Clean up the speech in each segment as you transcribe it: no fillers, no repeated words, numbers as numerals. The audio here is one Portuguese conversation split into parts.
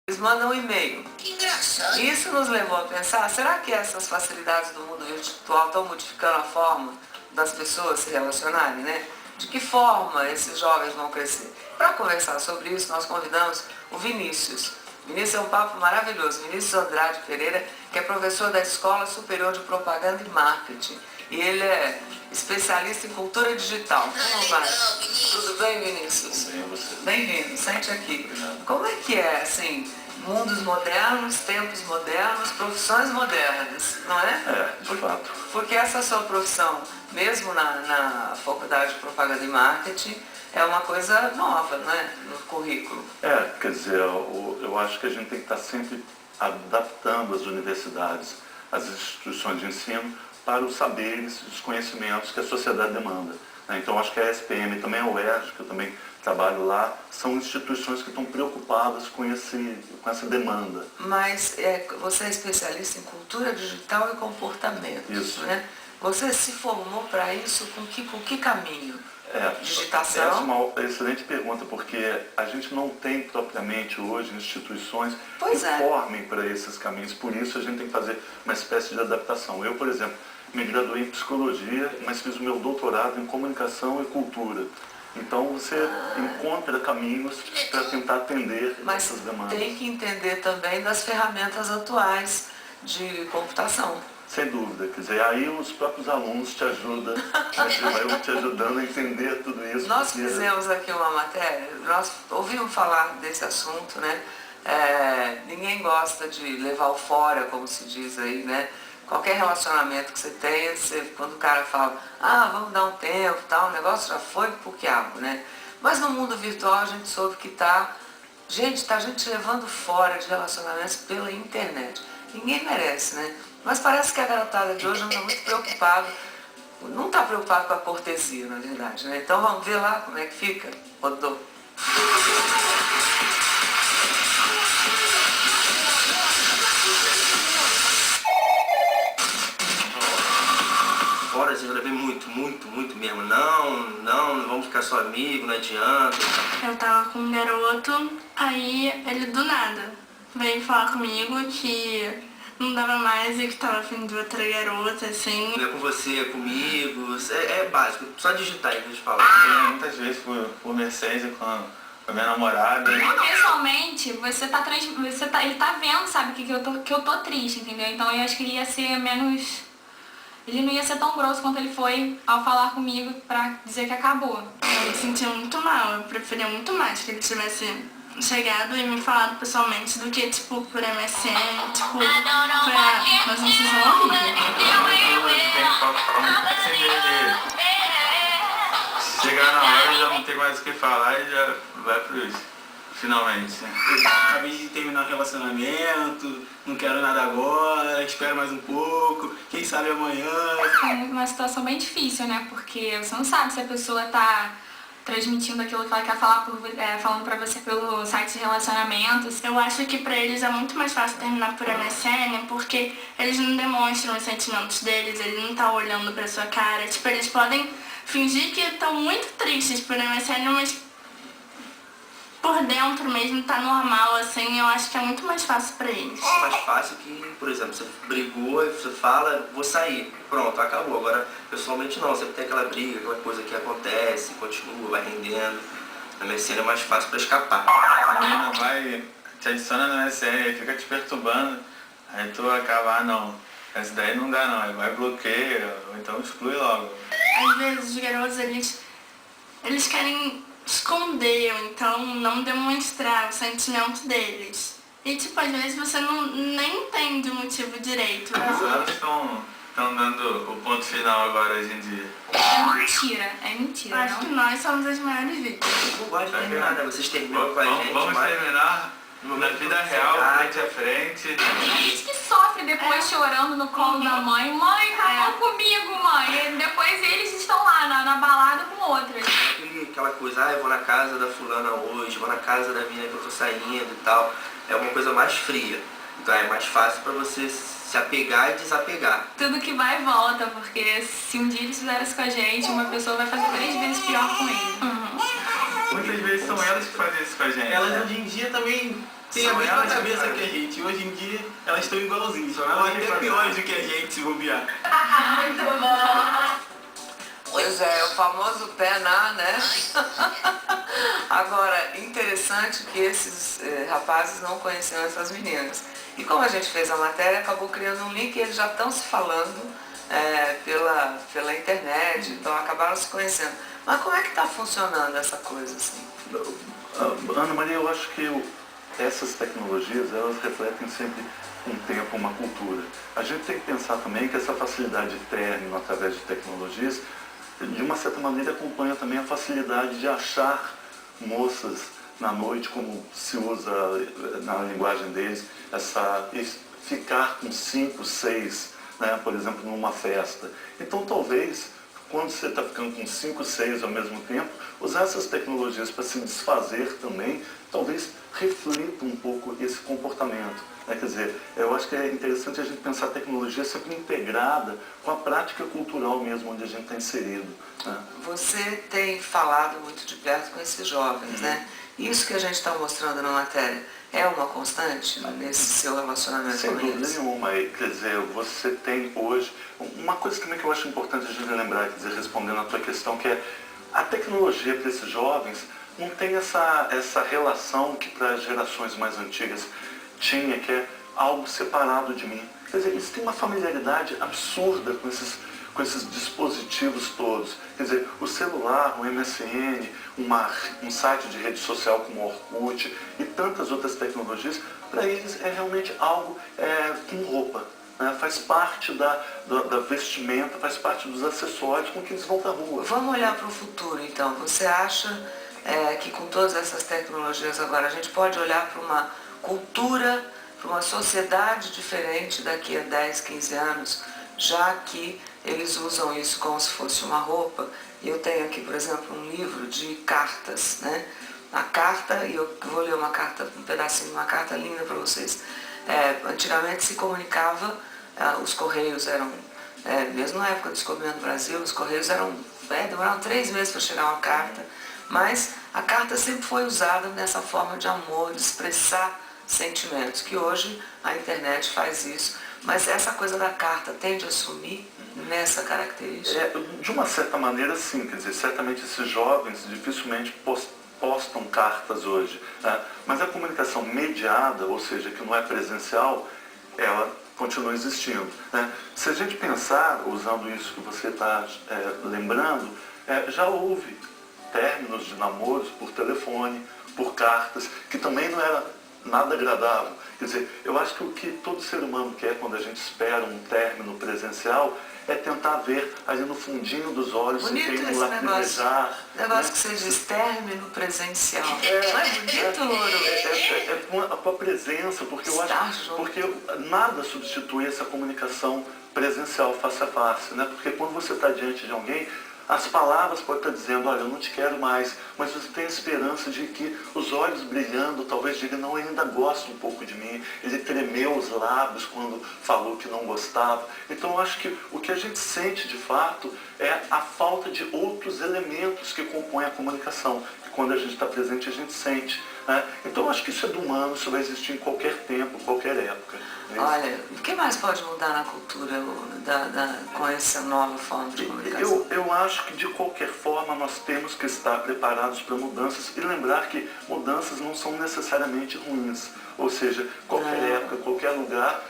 Eles mandam um e-mail. Que engraçado. Isso nos levou a pensar, será que essas facilidades do mundo virtual estão modificando a forma das pessoas se relacionarem, né? De que forma esses jovens vão crescer? Para conversar sobre isso, nós convidamos o Vinícius. Vinícius é um papo maravilhoso. Vinícius Andrade Pereira, que é professor da Escola Superior de Propaganda e Marketing. E ele é especialista em cultura digital. Como vai? Legal, Vinícius. Tudo bem, Vinícius? Bem, você? Bem-vindo, sente aqui. Obrigado. Como é que é, assim, mundos modernos, tempos modernos, profissões modernas, não é? É, de fato. Porque essa sua profissão, mesmo na Faculdade de Propaganda e Marketing, é uma coisa nova, não é? No currículo. Quer dizer, eu acho que a gente tem que estar sempre adaptando as universidades, as instituições de ensino, para os saberes e os conhecimentos que a sociedade demanda, né? Então, acho que a SPM, também a UERJ, que eu também trabalho lá, são instituições que estão preocupadas com essa demanda. Mas você é especialista em cultura digital e comportamento, Isso. né? Você se formou para isso com que caminho? Digitação? Essa é uma excelente pergunta, porque a gente não tem propriamente hoje instituições Pois que é. formem para esses caminhos, por isso a gente tem que fazer uma espécie de adaptação. Eu, por exemplo, me graduei em psicologia, mas fiz o meu doutorado em comunicação e cultura. Então você encontra caminhos para tentar atender Mas essas demandas. tem que entender também das ferramentas atuais de computação. Sem dúvida, quer dizer, aí os próprios alunos te ajudam, eu te ajudando a entender tudo isso. Nós porque- fizemos aqui uma matéria, nós ouvimos falar desse assunto, né? Ninguém gosta de levar o fora, como se diz aí, né? Qualquer relacionamento que você tenha, quando o cara fala, vamos dar um tempo, tal, o negócio já foi pro quiabo, né? Mas no mundo virtual a gente soube que tá gente levando fora de relacionamentos pela internet. Ninguém merece, né? Mas parece que a garotada de hoje não está muito preocupada, não está preocupada com a cortesia, na verdade, né? Então vamos ver lá como é que fica. Rodou. Horas eu levei muito mesmo. Não vamos ficar só amigos, não adianta. Eu tava com um garoto, aí ele do nada veio falar comigo que não dava mais e que tava afim de outra garota, assim. Não é com você, é comigo, é básico, só digitar e deixa eu falar. Muitas vezes por mensagem com a minha namorada. Pessoalmente, ele tá vendo, sabe, que eu tô triste, entendeu? Então eu acho que ele ia ser menos... Ele não ia ser tão grosso quanto ele foi ao falar comigo pra dizer que acabou. Eu me senti muito mal, eu preferia muito mais que ele tivesse chegado e me falado pessoalmente do que, tipo, por MSN, tipo, mas não sei se é horrível. Tem que falar muito sem dele. Chegar na hora já não tem mais o que falar e já vai pros finalmente. Acabei de terminar o relacionamento, não quero nada agora, espero mais um pouco, quem sabe amanhã. É uma situação bem difícil, né? Porque você não sabe se a pessoa tá transmitindo aquilo que ela quer falar falando pra você pelo site de relacionamentos. Eu acho que pra eles é muito mais fácil terminar por MSN porque eles não demonstram os sentimentos deles, eles não estão olhando pra sua cara. Tipo, eles podem fingir que estão muito tristes por MSN, mas por dentro mesmo tá normal, assim, eu acho que é muito mais fácil pra eles. É mais fácil que, por exemplo, você brigou e você fala, vou sair, pronto, acabou. Agora, pessoalmente não, sempre tem aquela briga, aquela coisa que acontece, continua, vai rendendo. Na MSN é mais fácil pra escapar. A menina vai, te adiciona no MSN, fica te perturbando, aí tu acaba, não, essa daí não dá não, aí vai bloqueia, ou então exclui logo. Às vezes os garotos, eles querem esconder, ou então não demonstrar o sentimento deles. E tipo, às vezes você nem entende o motivo direito. Os anos estão dando o ponto final agora hoje em dia. É mentira, Acho não? que nós somos as maiores vítimas. Não gosto de terminar, né? Vocês terminam com a gente, Vamos mas... terminar na vida real, frente a frente. A gente que sofre depois chorando no colo da mãe. Mãe, acabou comigo, mãe. E depois eles estão lá na balada com outras. Aquela coisa, eu vou na casa da fulana hoje, vou na casa da mina que eu tô saindo e tal. É uma coisa mais fria. Então é mais fácil pra você se apegar e desapegar. Tudo que vai e volta, porque se um dia eles fizeram isso com a gente, uma pessoa vai fazer 3 vezes pior com ele. Muitas vezes são elas que fazem isso com a gente. Elas hoje em dia também tem a mesma cabeça que a gente. Hoje em dia elas estão igualzinhas, só elas até piores do que a gente se bobear. Muito bom. Pois é, o famoso pé na, né? Agora, interessante que esses rapazes não conheciam essas meninas. E como a gente fez a matéria, acabou criando um link e eles já estão se falando pela internet, então acabaram se conhecendo. Mas como é que está funcionando essa coisa assim? Ana Maria, eu acho que essas tecnologias, elas refletem sempre um tempo, uma cultura. A gente tem que pensar também que essa facilidade de término através de tecnologias, de uma certa maneira, acompanha também a facilidade de achar moças na noite, como se usa na linguagem deles, ficar com 5, 6, né, por exemplo, numa festa. Então, talvez, quando você está ficando com 5, 6 ao mesmo tempo, usar essas tecnologias para se desfazer também, talvez reflita um pouco esse comportamento. Quer dizer, eu acho que é interessante a gente pensar a tecnologia sempre integrada com a prática cultural mesmo, onde a gente está inserido. Né? Você tem falado muito de perto com esses jovens, né? Isso que a gente está mostrando na matéria é uma constante nesse seu relacionamento Sem com dúvida eles? nenhuma. Quer dizer, você tem hoje... Uma coisa também que eu acho importante a gente lembrar, quer dizer, respondendo à tua questão, que é a tecnologia para esses jovens não tem essa relação que para as gerações mais antigas tinha, que é algo separado de mim. Quer dizer, eles têm uma familiaridade absurda com esses dispositivos todos. Quer dizer, o celular, o MSN, um site de rede social como o Orkut e tantas outras tecnologias, para eles é realmente algo com roupa. Né? Faz parte da vestimenta, faz parte dos acessórios com que eles vão para a rua. Vamos olhar para o futuro, então. Você acha que com todas essas tecnologias agora a gente pode olhar para uma cultura, para uma sociedade diferente daqui a 10, 15 anos, já que eles usam isso como se fosse uma roupa? Eu tenho aqui, por exemplo, um livro de cartas, né? A carta, e eu vou ler uma carta, um pedacinho de uma carta linda para vocês. Antigamente se comunicava, os correios eram, mesmo na época do descobrimento do Brasil, os correios demoravam 3 meses para chegar uma carta, mas a carta sempre foi usada nessa forma de amor, de expressar sentimentos, que hoje a internet faz isso, mas essa coisa da carta tende a sumir nessa característica? De uma certa maneira, sim. Quer dizer, certamente esses jovens dificilmente postam cartas hoje, né? Mas a comunicação mediada, ou seja, que não é presencial, ela continua existindo, né? Se a gente pensar, usando isso que você está lembrando, já houve términos de namoros por telefone, por cartas, que também não era nada agradável. Quer dizer, eu acho que o que todo ser humano quer quando a gente espera um término presencial é tentar ver ali no fundinho dos olhos se Bonito tem um esse lacrimejar. negócio que você diz, término presencial. Não é bonito, Louro? Com a presença, porque eu acho, porque nada substitui essa comunicação presencial face a face, né? Porque quando você está diante de alguém, as palavras podem estar dizendo, olha, eu não te quero mais, mas você tem a esperança de que os olhos brilhando, talvez diga, não, ele ainda gosta um pouco de mim, ele tremeu os lábios quando falou que não gostava. Então eu acho que o que a gente sente de fato é a falta de outros elementos que compõem a comunicação, que quando a gente está presente a gente sente. Né? Então eu acho que isso é do humano, isso vai existir em qualquer tempo, qualquer época. Olha, o que mais pode mudar na cultura com essa nova forma de comunicação? Eu acho que de qualquer forma nós temos que estar preparados para mudanças e lembrar que mudanças não são necessariamente ruins. Ou seja, qualquer época, qualquer lugar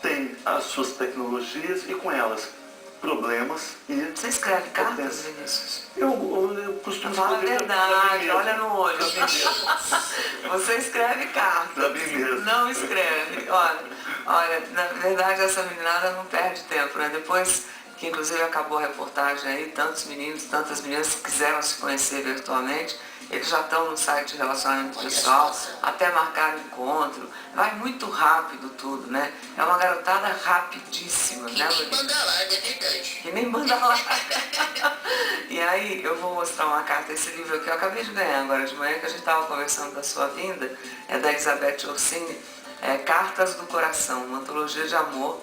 tem as suas tecnologias e com elas problemas e... Você escreve cartas, Vinícius? Eu costumo Fala a escrever verdade, olha no olho. Você escreve cartas. Pra mim mesmo. Não escreve. Olha, na verdade essa meninada não perde tempo, né? Depois que inclusive acabou a reportagem aí, tantos meninos, tantas meninas que quiseram se conhecer virtualmente, eles já estão no site de relacionamento pessoal, até marcar encontro. Vai muito rápido tudo, né? É uma garotada rapidíssima, né, Luiz? Manda larga, é verdade. Que nem manda larga. E aí, eu vou mostrar uma carta, esse livro aqui eu acabei de ganhar agora de manhã, que a gente estava conversando da sua vinda, é da Elizabeth Orsini, Cartas do Coração, uma antologia de amor,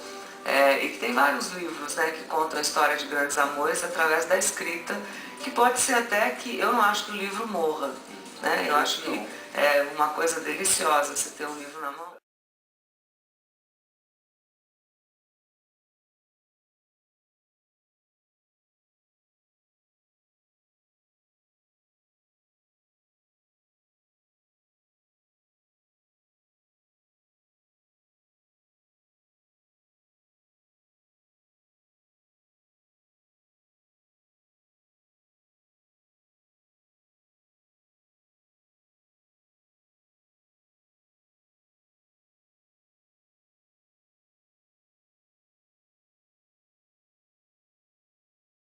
e que tem vários livros, né, que contam a história de grandes amores através da escrita, que pode ser até que, eu não acho que o livro morra, né? Eu acho que é uma coisa deliciosa você ter um livro na mão.